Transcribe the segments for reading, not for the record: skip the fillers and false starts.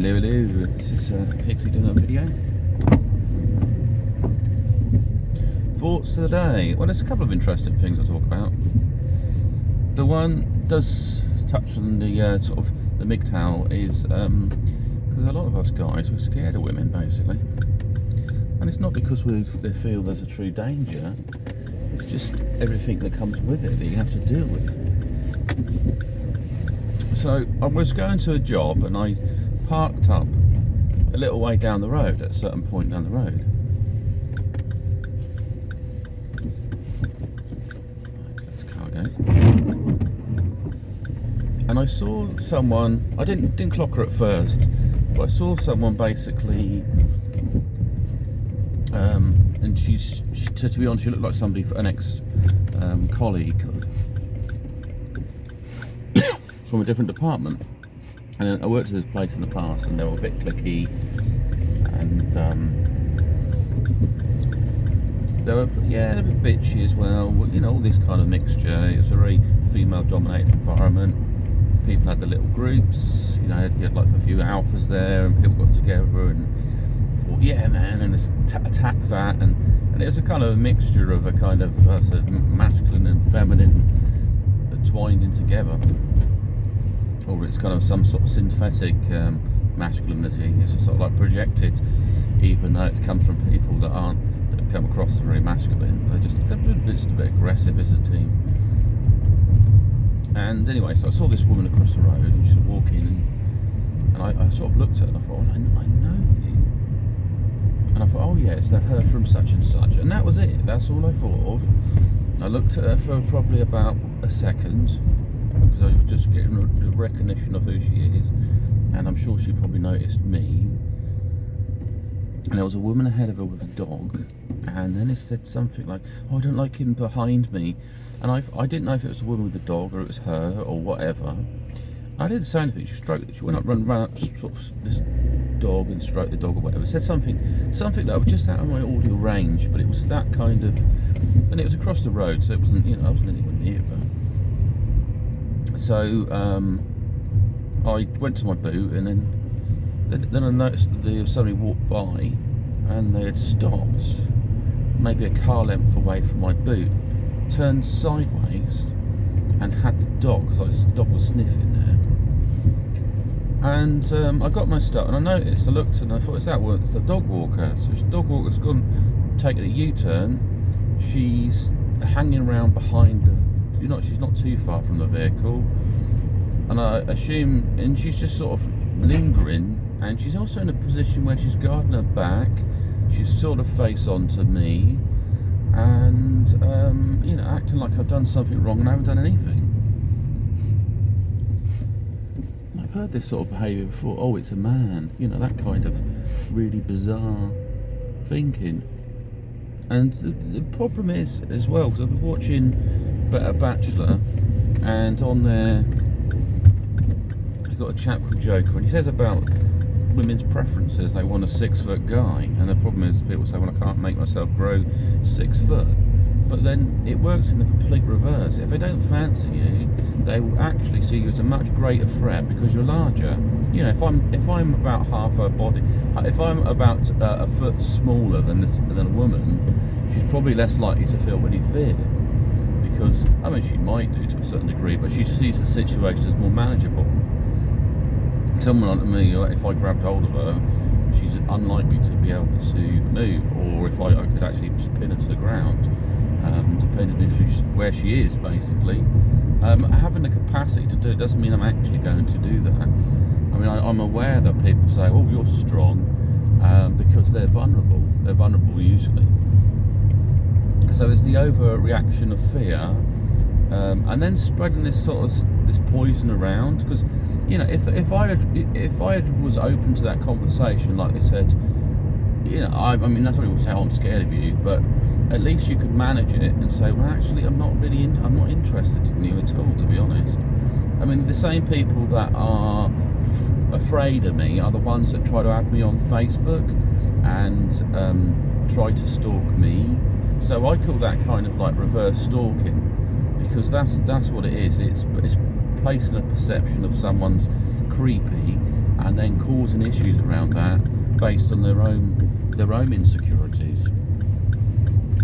Hello, this is Pixie doing a video. Thoughts of the day. Well, there's a couple of interesting things I'll talk about. The one does touch on the sort of the MGTOW is because a lot of us guys, we're scared of women basically, and it's not because they feel there's a true danger. It's just everything that comes with it that you have to deal with. So I was going to a job and I parked up a little way down the road at a certain point down the road. That's cargo. And I saw someone, I didn't clock her at first, but I saw someone basically, and she to be honest, she looked like somebody, an ex-colleague from a different department. And I worked at this place in the past, and they were a bit cliquey, and they were a bit bitchy as well. You know, all this kind of mixture. It's a very female-dominated environment. People had the little groups. You know, you had like a few alphas there, and people got together and thought, "Yeah, man," and attack that, and it was a kind of a mixture of a kind of sort of masculine and feminine twined in together. Or it's kind of some sort of synthetic masculinity. It's just sort of like projected, even though it comes from people that come across as very masculine. They're just a bit aggressive as a team. And anyway, so I saw this woman across the road, and she was walking, and I sort of looked at her and I thought, I know you. And I thought, oh yeah, it's her from such and such. And that was it. That's all I thought of. I looked at her for probably about a second, because I was just getting a recognition of who she is, and I'm sure she probably noticed me. And there was a woman ahead of her with a dog, and then it said something like, "Oh, I don't like him behind me," and I didn't know if it was a woman with a dog or it was her or whatever. I didn't say anything. She went up, ran up sort of this dog and stroked the dog or whatever. It said something that was just out of my audio range, but it was that kind of, and it was across the road, so it wasn't, I wasn't anywhere near her. So I went to my boot, and then I noticed that somebody walked by, and they had stopped, maybe a car length away from my boot, turned sideways, and had the dog, because the dog was sniffing there. And I got my stuff, and I looked, and I thought, it's the dog walker. So the dog walker's gone, taken a U-turn. She's hanging around behind she's not too far from the vehicle, and I assume, and she's just sort of lingering, and she's also in a position where she's guarding her back. She's sort of face on to me, and acting like I've done something wrong and I haven't done anything. I've heard this sort of behaviour before. Oh, it's a man, that kind of really bizarre thinking. And the problem is as well, because I've been watching A Bachelor, and on there you've got a chap called Joker, and he says about women's preferences, they want a 6-foot guy, and the problem is people say, well, I can't make myself grow 6 foot. But then it works in the complete reverse. If they don't fancy you, they will actually see you as a much greater threat because you're larger. If I'm about half her body, if I'm about a foot smaller than a woman, she's probably less likely to feel any fear. Because, she might do to a certain degree, but she sees the situation as more manageable. Someone like me, if I grabbed hold of her, she's unlikely to be able to move, or if I could actually just pin her to the ground, depending on where she is, basically. Having the capacity to do it doesn't mean I'm actually going to do that. I'm aware that people say, oh, you're strong, because they're vulnerable. They're vulnerable usually. So it's the overreaction of fear, and then spreading this poison around. Because if I was open to that conversation, like they said, that's what people say. Oh, I'm scared of you, but at least you could manage it and say, well, actually, I'm not interested in you at all, to be honest. The same people that are afraid of me are the ones that try to add me on Facebook and try to stalk me. So I call that kind of like reverse stalking, because that's what it is. It's placing a perception of someone's creepy and then causing issues around that based on their own insecurities.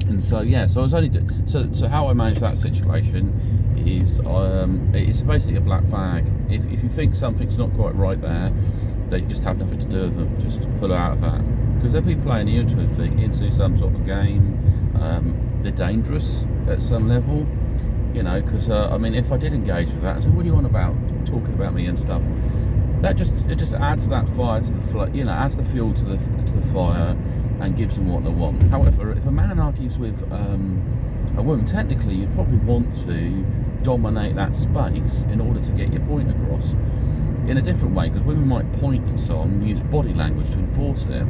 And so yeah, so I was only so how I managed that situation is it's basically a black flag. If you think something's not quite right there, they just have nothing to do with them. Just pull out of that, because they'll be playing you into some sort of game. They're dangerous at some level, you know. Because I mean, if I did engage with that, I said, "What do you want about talking about me and stuff?" It just adds that fire to the you know, adds the fuel to the fire, and gives them what they want. However, if a man argues with a woman, technically you'd probably want to dominate that space in order to get your point across in a different way, because women might point and so on, and use body language to enforce it.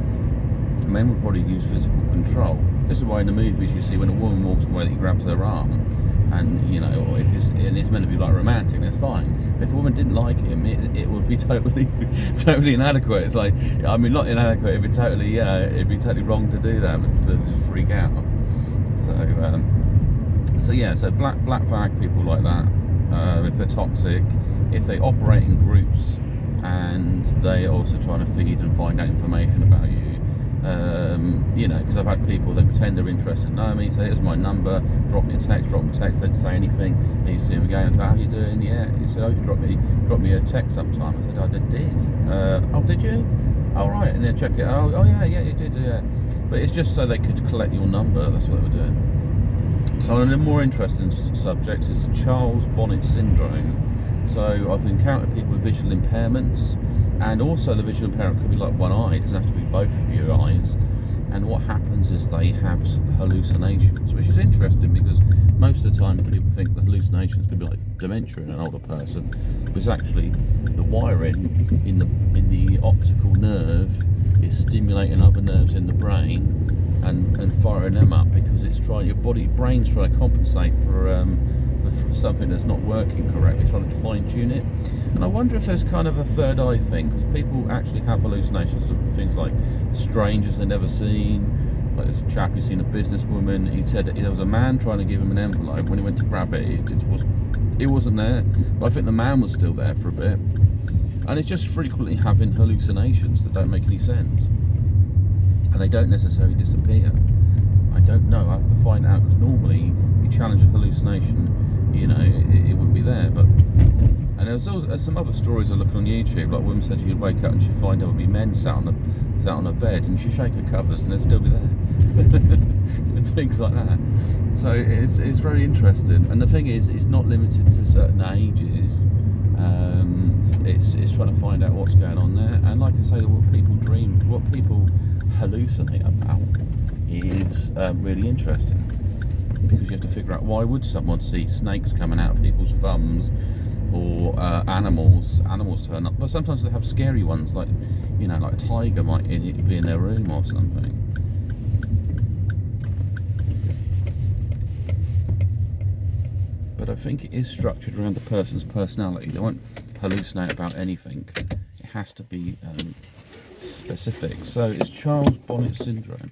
Men would probably use physical control. This is why in the movies you see when a woman walks away, that he grabs her arm, and you know, or if it's meant to be like romantic, that's fine. But if a woman didn't like him, it would be totally inadequate. It's like, I mean, not inadequate. It'd be totally wrong to do that, but to just freak out. So yeah, so black flag people like that. If they're toxic, if they operate in groups, and they also trying to feed and find out information about you. You know, because I've had people that pretend they're interested in knowing me, say, here's my number, drop me a text, they didn't say anything, and you see them again, and say, how are you doing? Yeah, he said, oh, you drop me a text sometime. I said, I did. Oh, did you? Oh, right. And then check it. Oh yeah, you did, yeah. But it's just so they could collect your number. That's what they were doing. So on a more interesting subject is Charles Bonnet Syndrome. So I've encountered people with visual impairments, and also the visual impairment could be like one eye, it doesn't have to be both of your eyes. And what happens is they have hallucinations, which is interesting, because most of the time people think the hallucinations could be like dementia in an older person, but it's actually the wiring in the optical nerve is stimulating other nerves in the brain and firing them up, because it's trying, your brain's trying to compensate for something that's not working correctly, trying to fine-tune it. And I wonder if there's kind of a third eye thing, because people actually have hallucinations of things like strangers they've never seen. Like this chap who's seen a businesswoman, he said that there was a man trying to give him an envelope. When he went to grab it, it wasn't there, but I think the man was still there for a bit. And it's just frequently having hallucinations that don't make any sense, and they don't necessarily disappear. I don't know, I have to find out, because normally you challenge a hallucination, you know, it wouldn't be there. But and there's some other stories I look on YouTube, like women said she'd wake up and she'd find there would be men sat on a bed, and she'd shake her covers and they'd still be there. And things like that. So it's very interesting, and the thing is, it's not limited to certain ages. It's trying to find out what's going on there, and like I say, what people hallucinate about is really interesting, because you have to figure out, why would someone see snakes coming out of people's thumbs, or animals turn up, but sometimes they have scary ones, like, you know, like a tiger might be in their room or something. But I think it is structured around the person's personality. They won't hallucinate about anything. It has to be specific. So it's Charles Bonnet Syndrome.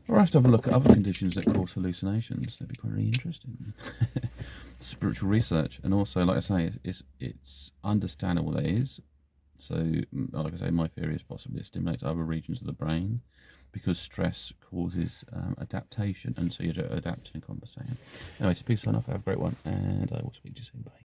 Or I have to have a look at other conditions that cause hallucinations. That'd be quite really interesting. Spiritual research, and also, like I say, it's understandable that it is. So, like I say, my theory is possibly it stimulates other regions of the brain, because stress causes adaptation, and so you're adapting and compensating. Anyway, so peace sign off. Have a great one, and I will speak to you soon. Bye.